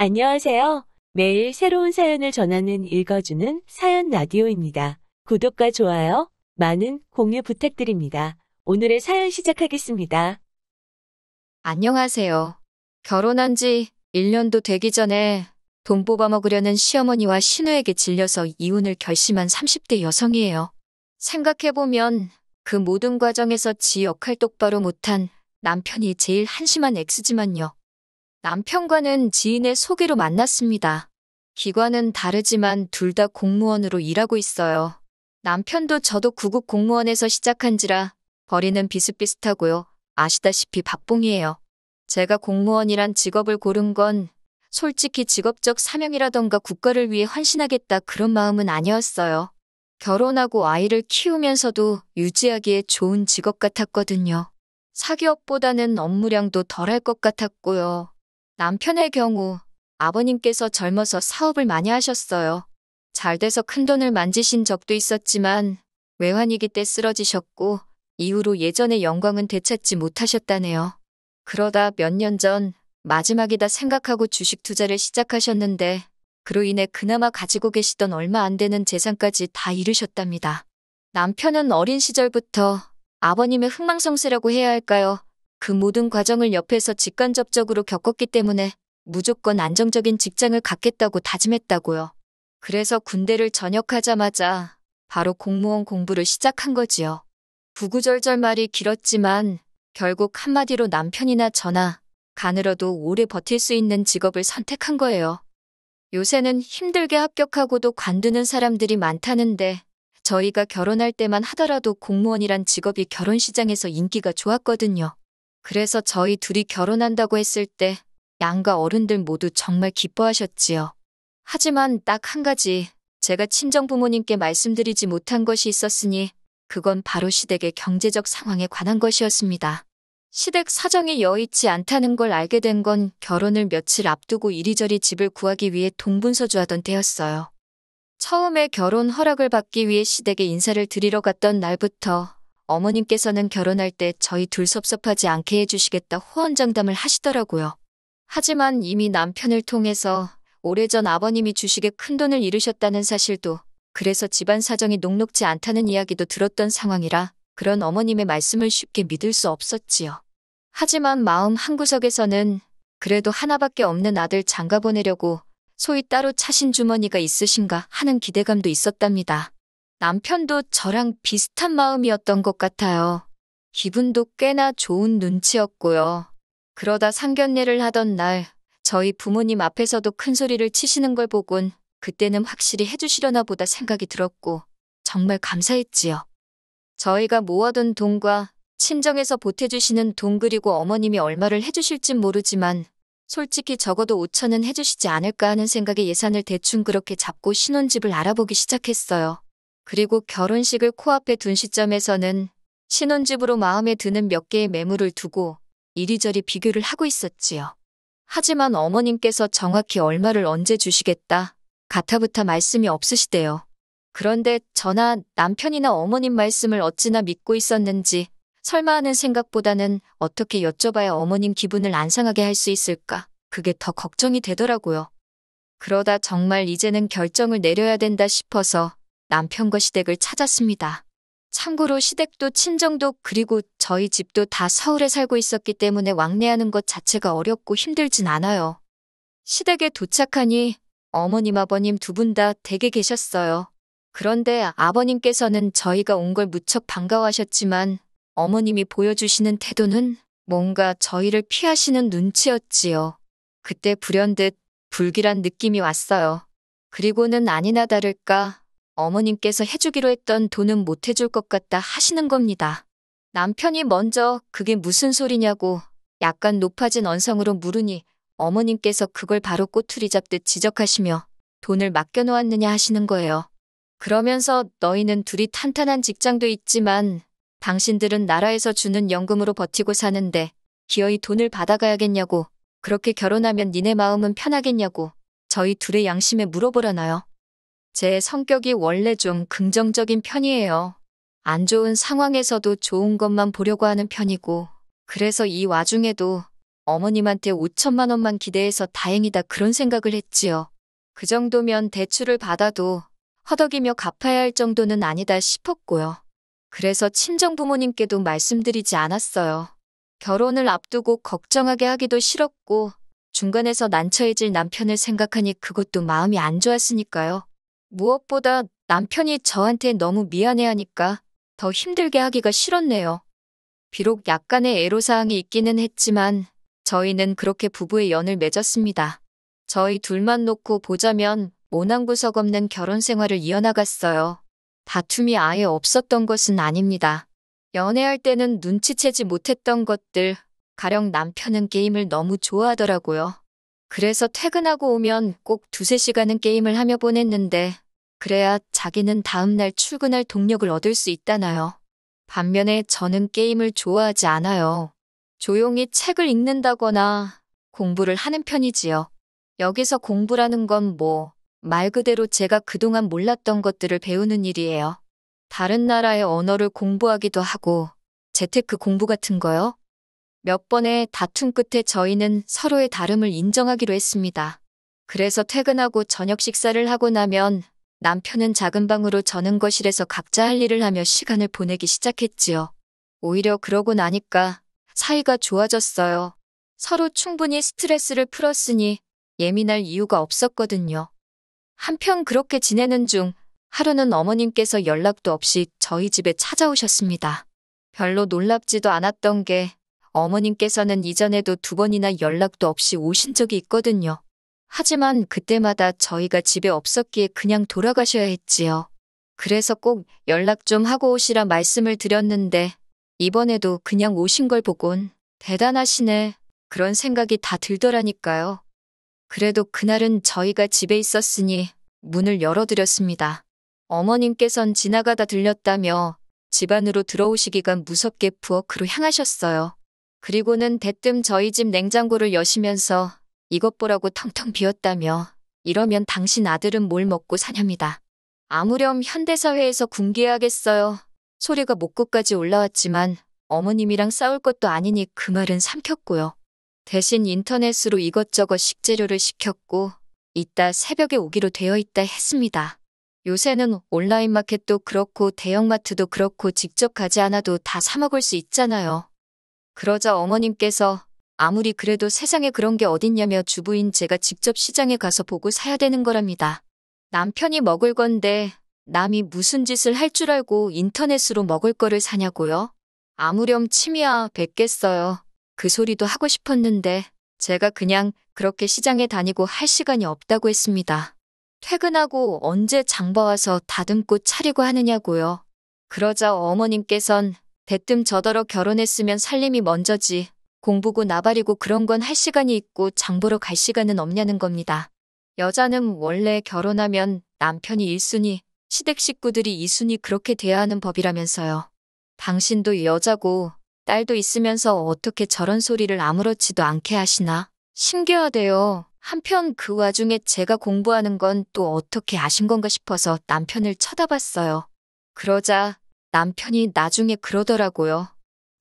안녕하세요. 매일 새로운 사연을 전하는 읽어주는 사연 라디오입니다. 구독과 좋아요, 많은 공유 부탁드립니다. 오늘의 사연 시작하겠습니다. 안녕하세요. 결혼한 지 1년도 되기 전에 돈 뽑아 먹으려는 시어머니와 신우에게 질려서 이혼을 결심한 30대 여성이에요. 생각해보면 그 모든 과정에서 지 역할 똑바로 못한 남편이 제일 한심한 X지만요. 남편과는 지인의 소개로 만났습니다. 기관은 다르지만 둘 다 공무원으로 일하고 있어요. 남편도 저도 구급 공무원에서 시작한지라 벌이는 비슷비슷하고요. 아시다시피 박봉이에요. 제가 공무원이란 직업을 고른 건 솔직히 직업적 사명이라던가 국가를 위해 헌신하겠다 그런 마음은 아니었어요. 결혼하고 아이를 키우면서도 유지하기에 좋은 직업 같았거든요. 사기업보다는 업무량도 덜할 것 같았고요. 남편의 경우 아버님께서 젊어서 사업을 많이 하셨어요. 잘 돼서 큰돈을 만지신 적도 있었지만 외환위기 때 쓰러지셨고 이후로 예전의 영광은 되찾지 못하셨다네요. 그러다 몇 년 전 마지막이다 생각하고 주식 투자를 시작하셨는데 그로 인해 그나마 가지고 계시던 얼마 안 되는 재산까지 다 잃으셨답니다. 남편은 어린 시절부터 아버님의 흥망성쇠라고 해야 할까요? 그 모든 과정을 옆에서 직간접적으로 겪었기 때문에 무조건 안정적인 직장을 갖겠다고 다짐했다고요. 그래서 군대를 전역하자마자 바로 공무원 공부를 시작한 거지요. 구구절절 말이 길었지만 결국 한마디로 남편이나 저나 가늘어도 오래 버틸 수 있는 직업을 선택한 거예요. 요새는 힘들게 합격하고도 관두는 사람들이 많다는데 저희가 결혼할 때만 하더라도 공무원이란 직업이 결혼 시장에서 인기가 좋았거든요. 그래서 저희 둘이 결혼한다고 했을 때 양가 어른들 모두 정말 기뻐하셨지요. 하지만 딱 한 가지 제가 친정부모님께 말씀드리지 못한 것이 있었으니 그건 바로 시댁의 경제적 상황에 관한 것이었습니다. 시댁 사정이 여의치 않다는 걸 알게 된 건 결혼을 며칠 앞두고 이리저리 집을 구하기 위해 동분서주하던 때였어요. 처음에 결혼 허락을 받기 위해 시댁에 인사를 드리러 갔던 날부터 어머님께서는 결혼할 때 저희 둘 섭섭하지 않게 해주시겠다 호언장담을 하시더라고요. 하지만 이미 남편을 통해서 오래전 아버님이 주식에 큰돈을 잃으셨다는 사실도 그래서 집안 사정이 녹록지 않다는 이야기도 들었던 상황이라 그런 어머님의 말씀을 쉽게 믿을 수 없었지요. 하지만 마음 한구석에서는 그래도 하나밖에 없는 아들 장가 보내려고 소위 따로 차신 주머니가 있으신가 하는 기대감도 있었답니다. 남편도 저랑 비슷한 마음이었던 것 같아요. 기분도 꽤나 좋은 눈치였고요. 그러다 상견례를 하던 날 저희 부모님 앞에서도 큰 소리를 치시는 걸 보곤 그때는 확실히 해주시려나 보다 생각이 들었고 정말 감사했지요. 저희가 모아둔 돈과 친정에서 보태주시는 돈 그리고 어머님이 얼마를 해주실진 모르지만 솔직히 적어도 5천은 해주시지 않을까 하는 생각에 예산을 대충 그렇게 잡고 신혼집을 알아보기 시작했어요. 그리고 결혼식을 코앞에 둔 시점에서는 신혼집으로 마음에 드는 몇 개의 매물을 두고 이리저리 비교를 하고 있었지요. 하지만 어머님께서 정확히 얼마를 언제 주시겠다 가타부타 말씀이 없으시대요. 그런데 저나 남편이나 어머님 말씀을 어찌나 믿고 있었는지 설마 하는 생각보다는 어떻게 여쭤봐야 어머님 기분을 안 상하게 할 수 있을까 그게 더 걱정이 되더라고요. 그러다 정말 이제는 결정을 내려야 된다 싶어서 남편과 시댁을 찾았습니다. 참고로 시댁도 친정도 그리고 저희 집도 다 서울에 살고 있었기 때문에 왕래하는 것 자체가 어렵고 힘들진 않아요. 시댁에 도착하니 어머님 아버님 두 분 다 댁에 계셨어요. 그런데 아버님께서는 저희가 온 걸 무척 반가워하셨지만 어머님이 보여주시는 태도는 뭔가 저희를 피하시는 눈치였지요. 그때 불현듯 불길한 느낌이 왔어요. 그리고는 아니나 다를까 어머님께서 해주기로 했던 돈은 못 해줄 것 같다 하시는 겁니다. 남편이 먼저 그게 무슨 소리냐고 약간 높아진 언성으로 물으니 어머님께서 그걸 바로 꼬투리 잡듯 지적하시며 돈을 맡겨놓았느냐 하시는 거예요. 그러면서 너희는 둘이 탄탄한 직장도 있지만 당신들은 나라에서 주는 연금으로 버티고 사는데 기어이 돈을 받아가야겠냐고 그렇게 결혼하면 니네 마음은 편하겠냐고 저희 둘의 양심에 물어보라나요. 제 성격이 원래 좀 긍정적인 편이에요. 안 좋은 상황에서도 좋은 것만 보려고 하는 편이고 그래서 이 와중에도 어머님한테 5천만 원만 기대해서 다행이다 그런 생각을 했지요. 그 정도면 대출을 받아도 허덕이며 갚아야 할 정도는 아니다 싶었고요. 그래서 친정 부모님께도 말씀드리지 않았어요. 결혼을 앞두고 걱정하게 하기도 싫었고 중간에서 난처해질 남편을 생각하니 그것도 마음이 안 좋았으니까요. 무엇보다 남편이 저한테 너무 미안해하니까 더 힘들게 하기가 싫었네요. 비록 약간의 애로사항이 있기는 했지만 저희는 그렇게 부부의 연을 맺었습니다. 저희 둘만 놓고 보자면 모낭구석 없는 결혼 생활을 이어나갔어요. 다툼이 아예 없었던 것은 아닙니다. 연애할 때는 눈치채지 못했던 것들, 가령 남편은 게임을 너무 좋아하더라고요. 그래서 퇴근하고 오면 꼭 2~3시간은 게임을 하며 보냈는데 그래야 자기는 다음날 출근할 동력을 얻을 수 있다나요. 반면에 저는 게임을 좋아하지 않아요. 조용히 책을 읽는다거나 공부를 하는 편이지요. 여기서 공부라는 건 말 그대로 제가 그동안 몰랐던 것들을 배우는 일이에요. 다른 나라의 언어를 공부하기도 하고 재테크 공부 같은 거요. 몇 번의 다툼 끝에 저희는 서로의 다름을 인정하기로 했습니다. 그래서 퇴근하고 저녁 식사를 하고 나면 남편은 작은 방으로 저는 거실에서 각자 할 일을 하며 시간을 보내기 시작했지요. 오히려 그러고 나니까 사이가 좋아졌어요. 서로 충분히 스트레스를 풀었으니 예민할 이유가 없었거든요. 한편 그렇게 지내는 중 하루는 어머님께서 연락도 없이 저희 집에 찾아오셨습니다. 별로 놀랍지도 않았던 게 어머님께서는 이전에도 2번이나 연락도 없이 오신 적이 있거든요. 하지만 그때마다 저희가 집에 없었기에 그냥 돌아가셔야 했지요. 그래서 꼭 연락 좀 하고 오시라 말씀을 드렸는데 이번에도 그냥 오신 걸 보곤 대단하시네 그런 생각이 다 들더라니까요. 그래도 그날은 저희가 집에 있었으니 문을 열어드렸습니다. 어머님께선 지나가다 들렸다며 집 안으로 들어오시기가 무섭게 부엌으로 향하셨어요. 그리고는 대뜸 저희 집 냉장고를 여시면서 이것 보라고 텅텅 비었다며 이러면 당신 아들은 뭘 먹고 사냐입니다. 아무렴 현대사회에서 군기해야겠어요. 소리가 목구까지 올라왔지만 어머님이랑 싸울 것도 아니니 그 말은 삼켰고요. 대신 인터넷으로 이것저것 식재료를 시켰고 이따 새벽에 오기로 되어 있다 했습니다. 요새는 온라인 마켓도 그렇고 대형마트도 그렇고 직접 가지 않아도 다 사 먹을 수 있잖아요. 그러자 어머님께서 아무리 그래도 세상에 그런 게 어딨냐며 주부인 제가 직접 시장에 가서 보고 사야 되는 거랍니다. 남편이 먹을 건데 남이 무슨 짓을 할 줄 알고 인터넷으로 먹을 거를 사냐고요? 아무렴 침이야 뱉겠어요. 그 소리도 하고 싶었는데 제가 그냥 그렇게 시장에 다니고 할 시간이 없다고 했습니다. 퇴근하고 언제 장 봐와서 다듬고 차리고 하느냐고요. 그러자 어머님께선 대뜸 저더러 결혼했으면 살림이 먼저지 공부고 나발이고 그런 건 할 시간이 있고 장 보러 갈 시간은 없냐는 겁니다. 여자는 원래 결혼하면 남편이 1순위, 시댁 식구들이 2순위 그렇게 돼야 하는 법이라면서요. 당신도 여자고 딸도 있으면서 어떻게 저런 소리를 아무렇지도 않게 하시나? 신기하대요. 한편 그 와중에 제가 공부하는 건 또 어떻게 아신 건가 싶어서 남편을 쳐다봤어요. 그러자 남편이 나중에 그러더라고요.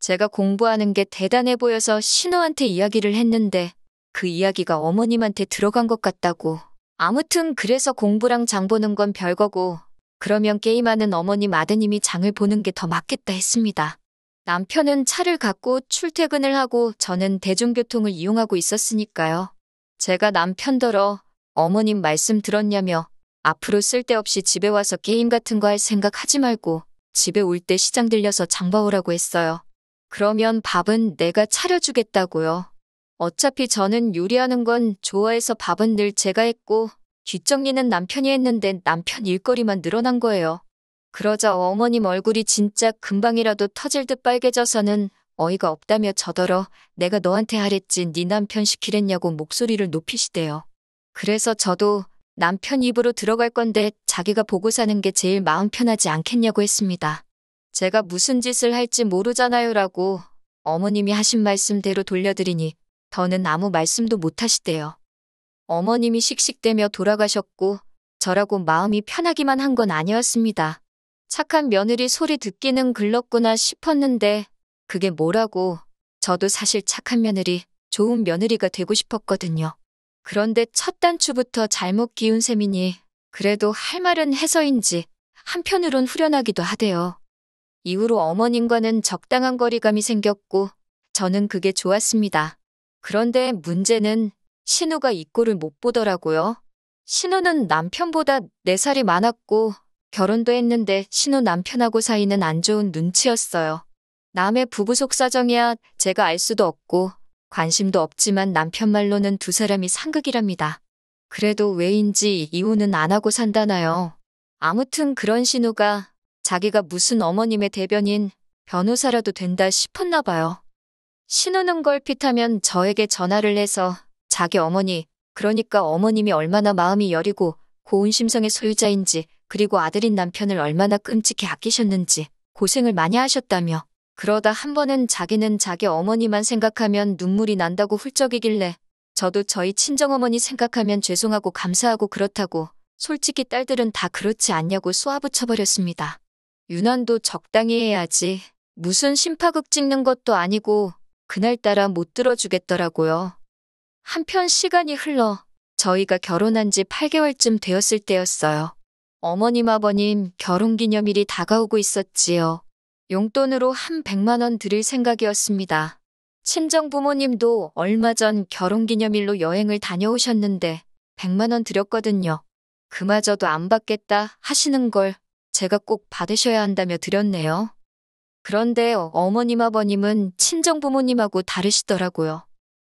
제가 공부하는 게 대단해 보여서 신우한테 이야기를 했는데 그 이야기가 어머님한테 들어간 것 같다고. 아무튼 그래서 공부랑 장 보는 건 별거고 그러면 게임하는 어머님 아드님이 장을 보는 게 더 맞겠다 했습니다. 남편은 차를 갖고 출퇴근을 하고 저는 대중교통을 이용하고 있었으니까요. 제가 남편더러 어머님 말씀 들었냐며 앞으로 쓸데없이 집에 와서 게임 같은 거 할 생각 하지 말고 집에 올 때 시장 들려서 장 봐오라고 했어요. 그러면 밥은 내가 차려주겠다고요. 어차피 저는 요리하는 건 좋아해서 밥은 늘 제가 했고 뒷정리는 남편이 했는데 남편 일거리만 늘어난 거예요. 그러자 어머님 얼굴이 진짜 금방이라도 터질 듯 빨개져서는 어이가 없다며 저더러 내가 너한테 하랬지 네 남편 시키랬냐고 목소리를 높이시대요. 그래서 저도 남편 입으로 들어갈 건데 자기가 보고 사는 게 제일 마음 편하지 않겠냐고 했습니다. 제가 무슨 짓을 할지 모르잖아요라고 어머님이 하신 말씀대로 돌려드리니 더는 아무 말씀도 못 하시대요. 어머님이 씩씩대며 돌아가셨고 저라고 마음이 편하기만 한 건 아니었습니다. 착한 며느리 소리 듣기는 글렀구나 싶었는데 그게 뭐라고 저도 사실 착한 며느리 좋은 며느리가 되고 싶었거든요. 그런데 첫 단추부터 잘못 기운 셈이니 그래도 할 말은 해서인지 한편으론 후련하기도 하대요. 이후로 어머님과는 적당한 거리감이 생겼고 저는 그게 좋았습니다. 그런데 문제는 신우가 이 꼴을 못 보더라고요. 신우는 남편보다 4살이 많았고 결혼도 했는데 신우 남편하고 사이는 안 좋은 눈치였어요. 남의 부부 속사정이야 제가 알 수도 없고 관심도 없지만 남편 말로는 두 사람이 상극이랍니다. 그래도 왜인지 이혼은 안 하고 산다나요. 아무튼 그런 신우가 자기가 무슨 어머님의 대변인, 변호사라도 된다 싶었나 봐요. 신우는 걸핏하면 저에게 전화를 해서 자기 어머니, 그러니까 어머님이 얼마나 마음이 여리고 고운 심성의 소유자인지 그리고 아들인 남편을 얼마나 끔찍히 아끼셨는지 고생을 많이 하셨다며 그러다 한 번은 자기는 자기 어머니만 생각하면 눈물이 난다고 훌쩍이길래 저도 저희 친정어머니 생각하면 죄송하고 감사하고 그렇다고 솔직히 딸들은 다 그렇지 않냐고 쏘아붙여버렸습니다. 유난도 적당히 해야지. 무슨 심파극 찍는 것도 아니고 그날따라 못 들어주겠더라고요. 한편 시간이 흘러 저희가 결혼한 지 8개월쯤 되었을 때였어요. 어머님 아버님 결혼기념일이 다가오고 있었지요. 용돈으로 한 100만 원 드릴 생각이었습니다. 친정부모님도 얼마 전 결혼기념일로 여행을 다녀오셨는데 100만 원 드렸거든요. 그마저도 안 받겠다 하시는 걸 제가 꼭 받으셔야 한다며 드렸네요. 그런데 어머님 아버님은 친정부모님하고 다르시더라고요.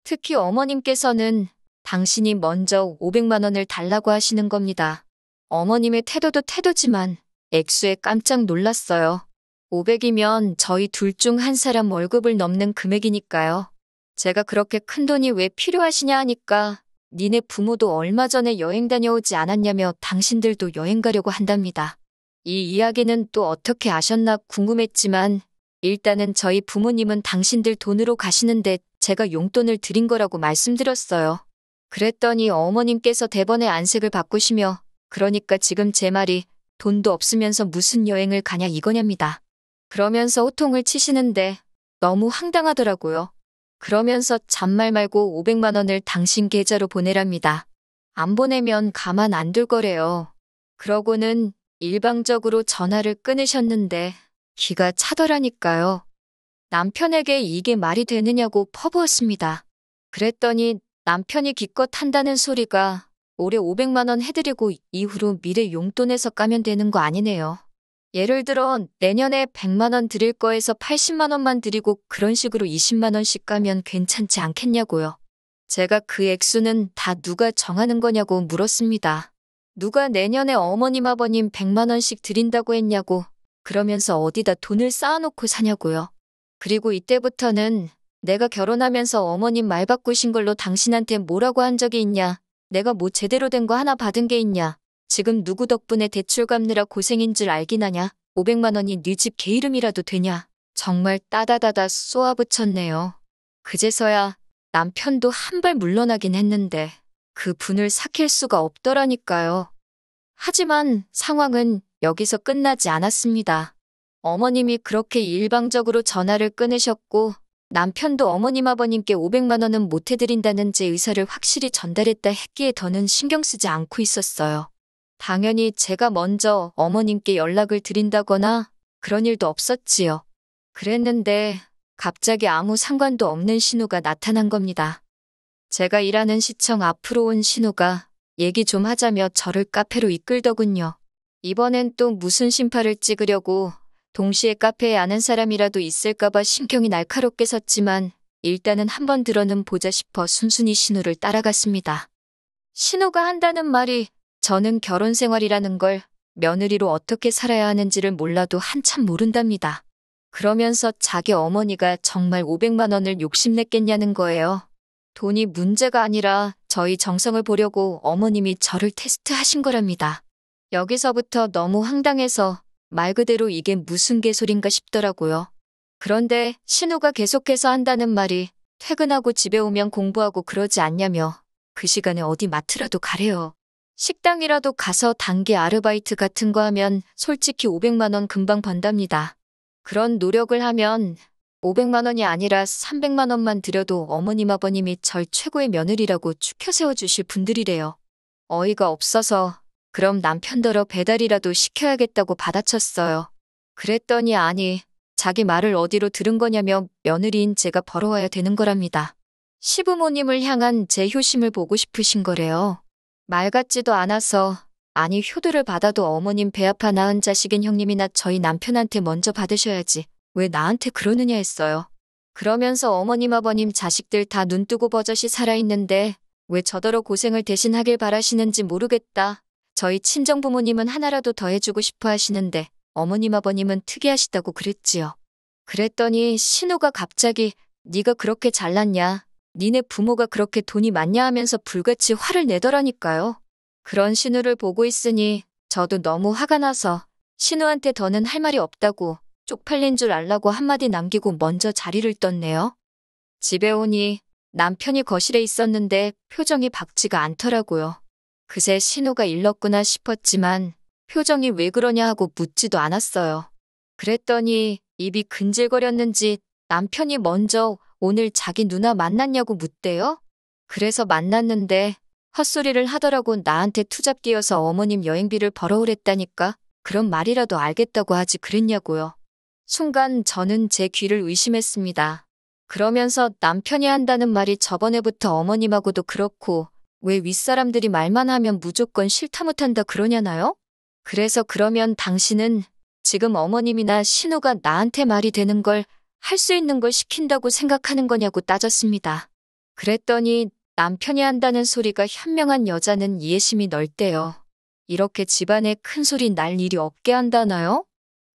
특히 어머님께서는 당신이 먼저 500만 원을 달라고 하시는 겁니다. 어머님의 태도도 태도지만 액수에 깜짝 놀랐어요. 500이면 저희 둘 중 한 사람 월급을 넘는 금액이니까요. 제가 그렇게 큰 돈이 왜 필요하시냐 하니까 니네 부모도 얼마 전에 여행 다녀오지 않았냐며 당신들도 여행 가려고 한답니다. 이 이야기는 또 어떻게 아셨나 궁금했지만 일단은 저희 부모님은 당신들 돈으로 가시는데 제가 용돈을 드린 거라고 말씀드렸어요. 그랬더니 어머님께서 대번에 안색을 바꾸시며 그러니까 지금 제 말이 돈도 없으면서 무슨 여행을 가냐 이거냐입니다. 그러면서 호통을 치시는데 너무 황당하더라고요. 그러면서 잔말 말고 500만 원을 당신 계좌로 보내랍니다. 안 보내면 가만 안 둘 거래요. 그러고는 일방적으로 전화를 끊으셨는데 기가 차더라니까요. 남편에게 이게 말이 되느냐고 퍼부었습니다. 그랬더니 남편이 기껏 한다는 소리가 올해 500만 원 해드리고 이후로 미래 용돈에서 까면 되는 거 아니네요. 예를 들어 내년에 100만 원 드릴 거에서 80만 원만 드리고 그런 식으로 20만 원씩 까면 괜찮지 않겠냐고요. 제가 그 액수는 다 누가 정하는 거냐고 물었습니다. 누가 내년에 어머님 아버님 100만 원씩 드린다고 했냐고 그러면서 어디다 돈을 쌓아놓고 사냐고요. 그리고 이때부터는 내가 결혼하면서 어머님 말 바꾸신 걸로 당신한테 뭐라고 한 적이 있냐. 내가 뭐 제대로 된 거 하나 받은 게 있냐. 지금 누구 덕분에 대출 갚느라 고생인 줄 알긴 하냐. 500만 원이 네 집 개 이름이라도 되냐. 정말 따다다다 쏘아붙였네요. 그제서야 남편도 한 발 물러나긴 했는데 그 분을 삭힐 수가 없더라니까요. 하지만 상황은 여기서 끝나지 않았습니다. 어머님이 그렇게 일방적으로 전화를 끊으셨고 남편도 어머님 아버님께 500만 원은 못 해드린다는 제 의사를 확실히 전달했다 했기에 더는 신경 쓰지 않고 있었어요. 당연히 제가 먼저 어머님께 연락을 드린다거나 그런 일도 없었지요. 그랬는데 갑자기 아무 상관도 없는 신우가 나타난 겁니다. 제가 일하는 시청 앞으로 온 신우가 얘기 좀 하자며 저를 카페로 이끌더군요. 이번엔 또 무슨 심파를 찍으려고 동시에 카페에 아는 사람이라도 있을까봐 신경이 날카롭게 섰지만 일단은 한번 들어는 보자 싶어 순순히 신우를 따라갔습니다. 신우가 한다는 말이 저는 결혼 생활이라는 걸 며느리로 어떻게 살아야 하는지를 몰라도 한참 모른답니다. 그러면서 자기 어머니가 정말 500만 원을 욕심냈겠냐는 거예요. 돈이 문제가 아니라 저희 정성을 보려고 어머님이 저를 테스트하신 거랍니다. 여기서부터 너무 황당해서 말 그대로 이게 무슨 개소린가 싶더라고요. 그런데 신우가 계속해서 한다는 말이 퇴근하고 집에 오면 공부하고 그러지 않냐며 그 시간에 어디 마트라도 가래요. 식당이라도 가서 단기 아르바이트 같은 거 하면 솔직히 500만 원 금방 번답니다. 그런 노력을 하면 500만 원이 아니라 300만 원만 드려도 어머님 아버님이 절 최고의 며느리라고 추켜 세워주실 분들이래요. 어이가 없어서 그럼 남편더러 배달이라도 시켜야겠다고 받아쳤어요. 그랬더니 아니, 자기 말을 어디로 들은 거냐며 며느리인 제가 벌어와야 되는 거랍니다. 시부모님을 향한 제 효심을 보고 싶으신 거래요. 말 같지도 않아서 아니 효도를 받아도 어머님 배 아파 낳은 자식인 형님이나 저희 남편한테 먼저 받으셔야지 왜 나한테 그러느냐 했어요. 그러면서 어머님 아버님 자식들 다 눈뜨고 버젓이 살아있는데 왜 저더러 고생을 대신 하길 바라시는지 모르겠다. 저희 친정부모님은 하나라도 더 해주고 싶어 하시는데 어머님 아버님은 특이하시다고 그랬지요. 그랬더니 신우가 갑자기 네가 그렇게 잘났냐? 니네 부모가 그렇게 돈이 많냐 하면서 불같이 화를 내더라니까요. 그런 신우를 보고 있으니 저도 너무 화가 나서 신우한테 더는 할 말이 없다고 쪽팔린 줄 알라고 한마디 남기고 먼저 자리를 떴네요. 집에 오니 남편이 거실에 있었는데 표정이 밝지가 않더라고요. 그새 신우가 일렀구나 싶었지만 표정이 왜 그러냐 하고 묻지도 않았어요. 그랬더니 입이 근질거렸는지 남편이 먼저 오늘 자기 누나 만났냐고 묻대요. 그래서 만났는데 헛소리를 하더라고 나한테 투잡 끼어서 어머님 여행비를 벌어오랬다니까 그런 말이라도 알겠다고 하지 그랬냐고요. 순간 저는 제 귀를 의심했습니다. 그러면서 남편이 한다는 말이 저번에부터 어머님하고도 그렇고 왜 윗사람들이 말만 하면 무조건 싫다 못한다 그러냐나요? 그래서 그러면 당신은 지금 어머님이나 신우가 나한테 말이 되는 걸 할 수 있는 걸 시킨다고 생각하는 거냐고 따졌습니다. 그랬더니 남편이 한다는 소리가 현명한 여자는 이해심이 넓대요. 이렇게 집안에 큰 소리 날 일이 없게 한다나요?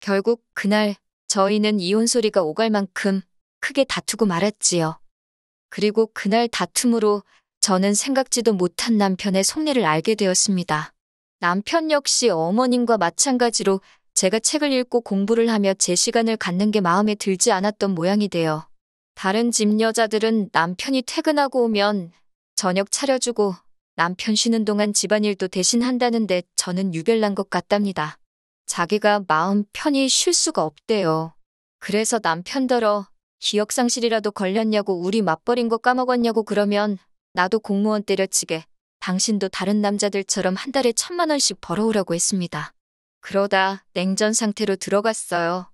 결국 그날 저희는 이혼 소리가 오갈 만큼 크게 다투고 말았지요. 그리고 그날 다툼으로 저는 생각지도 못한 남편의 속내를 알게 되었습니다. 남편 역시 어머님과 마찬가지로 제가 책을 읽고 공부를 하며 제 시간을 갖는 게 마음에 들지 않았던 모양이 돼요. 다른 집 여자들은 남편이 퇴근하고 오면 저녁 차려주고 남편 쉬는 동안 집안일도 대신 한다는데 저는 유별난 것 같답니다. 자기가 마음 편히 쉴 수가 없대요. 그래서 남편더러 기억상실이라도 걸렸냐고 우리 맞벌인 거 까먹었냐고 그러면 나도 공무원 때려치게 당신도 다른 남자들처럼 한 달에 1,000만 원씩 벌어오라고 했습니다. 그러다 냉전 상태로 들어갔어요.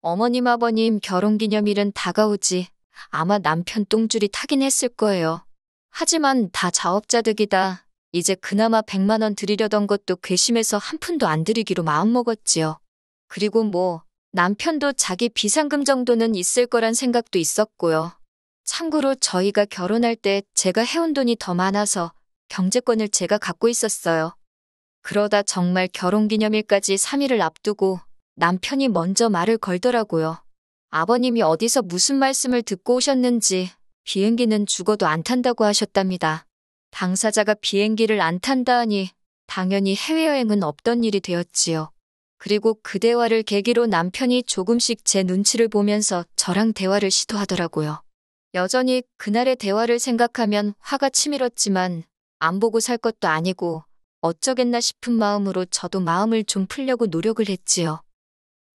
어머님 아버님 결혼기념일은 다가오지 아마 남편 똥줄이 타긴 했을 거예요. 하지만 다 자업자득이다. 이제 그나마 100만 원 드리려던 것도 괘씸해서 한 푼도 안 드리기로 마음먹었지요. 그리고 뭐 남편도 자기 비상금 정도는 있을 거란 생각도 있었고요. 참고로 저희가 결혼할 때 제가 해온 돈이 더 많아서 경제권을 제가 갖고 있었어요. 그러다 정말 결혼기념일까지 3일을 앞두고 남편이 먼저 말을 걸더라고요. 아버님이 어디서 무슨 말씀을 듣고 오셨는지 비행기는 죽어도 안 탄다고 하셨답니다. 당사자가 비행기를 안 탄다 하니 당연히 해외여행은 없던 일이 되었지요. 그리고 그 대화를 계기로 남편이 조금씩 제 눈치를 보면서 저랑 대화를 시도하더라고요. 여전히 그날의 대화를 생각하면 화가 치밀었지만 안 보고 살 것도 아니고 어쩌겠나 싶은 마음으로 저도 마음을 좀 풀려고 노력을 했지요.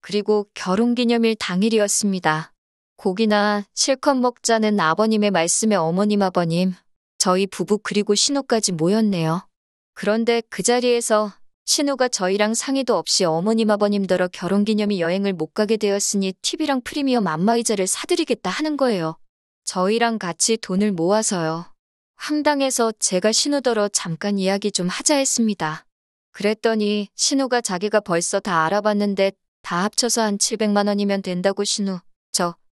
그리고 결혼기념일 당일이었습니다. 고기나 실컷 먹자는 아버님의 말씀에 어머님 아버님, 저희 부부 그리고 신우까지 모였네요. 그런데 그 자리에서 신우가 저희랑 상의도 없이 어머님 아버님더러 결혼기념일 여행을 못 가게 되었으니 TV랑 프리미엄 안마의자를 사드리겠다 하는 거예요. 저희랑 같이 돈을 모아서요. 황당해서 제가 신우더러 잠깐 이야기 좀 하자 했습니다. 그랬더니 신우가 자기가 벌써 다 알아봤는데 다 합쳐서 한 700만 원이면 된다고 신우,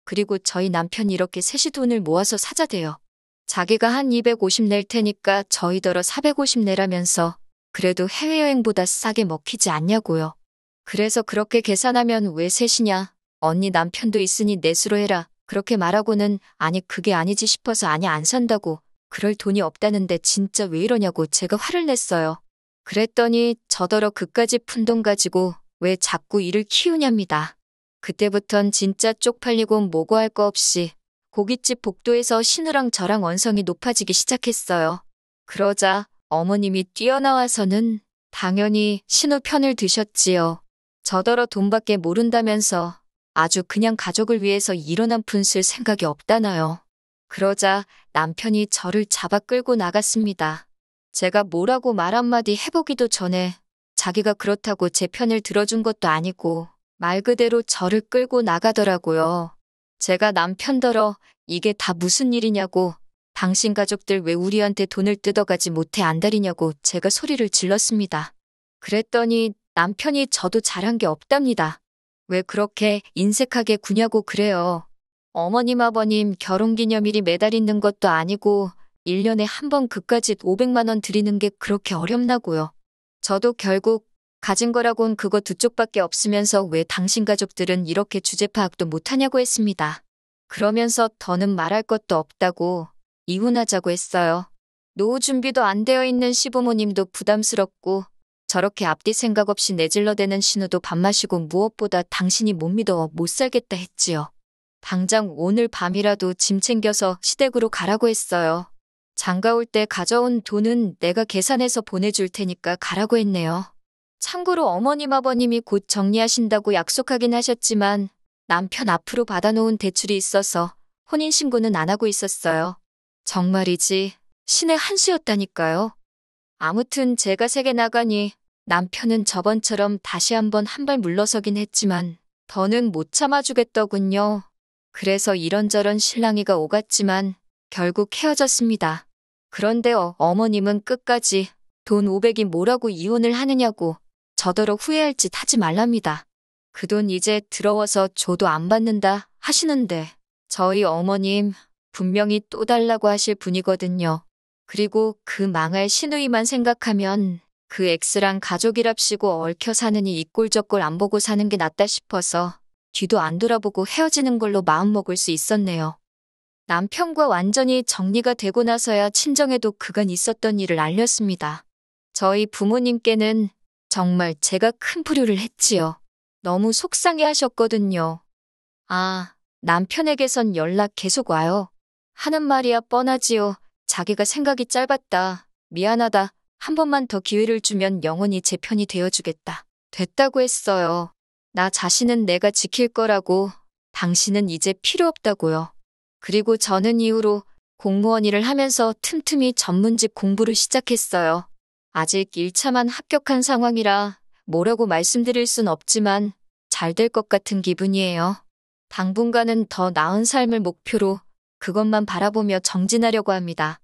그리고 저희 남편이 이렇게 셋이 돈을 모아서 사자대요. 자기가 한 250 낼 테니까 저희더러 450 내라면서 그래도 해외여행보다 싸게 먹히지 않냐고요. 그래서 그렇게 계산하면 왜 셋이냐? 언니 남편도 있으니 넷으로 해라. 그렇게 말하고는 아니 그게 아니지 싶어서 아니 안 산다고. 그럴 돈이 없다는데 진짜 왜 이러냐고 제가 화를 냈어요. 그랬더니 저더러 그까지 푼돈 가지고 왜 자꾸 일을 키우냐입니다. 그때부턴 진짜 쪽팔리고 뭐고 할 거 없이 고깃집 복도에서 신우랑 저랑 언성이 높아지기 시작했어요. 그러자 어머님이 뛰어나와서는 당연히 신우 편을 드셨지요. 저더러 돈밖에 모른다면서 아주 그냥 가족을 위해서 이런 한 푼 쓸 생각이 없다나요. 그러자 남편이 저를 잡아 끌고 나갔습니다. 제가 뭐라고 말 한마디 해보기도 전에 자기가 그렇다고 제 편을 들어준 것도 아니고 말 그대로 저를 끌고 나가더라고요. 제가 남편더러 이게 다 무슨 일이냐고, 당신 가족들 왜 우리한테 돈을 뜯어가지 못해 안달이냐고 제가 소리를 질렀습니다. 그랬더니 남편이 저도 잘한 게 없답니다. 왜 그렇게 인색하게 구냐고 그래요. 어머님 아버님 결혼기념일이 매달 있는 것도 아니고 1년에 한 번 그까짓 500만 원 드리는 게 그렇게 어렵나고요. 저도 결국 가진 거라곤 그거 두 쪽밖에 없으면서 왜 당신 가족들은 이렇게 주제 파악도 못하냐고 했습니다. 그러면서 더는 말할 것도 없다고 이혼하자고 했어요. 노후 준비도 안 되어 있는 시부모님도 부담스럽고 저렇게 앞뒤 생각 없이 내질러대는 신우도 밥 마시고 무엇보다 당신이 못 믿어 못 살겠다 했지요. 당장 오늘 밤이라도 짐 챙겨서 시댁으로 가라고 했어요. 장가 올 때 가져온 돈은 내가 계산해서 보내줄 테니까 가라고 했네요. 참고로 어머님 아버님이 곧 정리하신다고 약속하긴 하셨지만 남편 앞으로 받아놓은 대출이 있어서 혼인신고는 안 하고 있었어요. 정말이지 신의 한 수였다니까요. 아무튼 제가 세게 나가니 남편은 저번처럼 다시 한번 한 발 물러서긴 했지만 더는 못 참아주겠더군요. 그래서 이런저런 실랑이가 오갔지만 결국 헤어졌습니다. 그런데 어머님은 끝까지 돈 500이 뭐라고 이혼을 하느냐고 저더러 후회할 짓 하지 말랍니다. 그 돈 이제 들어와서 줘도 안 받는다 하시는데 저희 어머님 분명히 또 달라고 하실 분이거든요. 그리고 그 망할 시누이만 생각하면 그 엑스랑 가족이랍시고 얽혀 사느니 이 꼴 저 꼴 안 보고 사는 게 낫다 싶어서 뒤도 안 돌아보고 헤어지는 걸로 마음먹을 수 있었네요. 남편과 완전히 정리가 되고 나서야 친정에도 그간 있었던 일을 알렸습니다. 저희 부모님께는 정말 제가 큰 불효를 했지요. 너무 속상해 하셨거든요. 아, 남편에게선 연락 계속 와요. 하는 말이야 뻔하지요. 자기가 생각이 짧았다. 미안하다. 한 번만 더 기회를 주면 영원히 제 편이 되어주겠다. 됐다고 했어요. 나 자신은 내가 지킬 거라고, 당신은 이제 필요 없다고요. 그리고 저는 이후로 공무원 일을 하면서 틈틈이 전문직 공부를 시작했어요. 아직 1차만 합격한 상황이라 뭐라고 말씀드릴 순 없지만 잘 될 것 같은 기분이에요. 당분간은 더 나은 삶을 목표로 그것만 바라보며 정진하려고 합니다.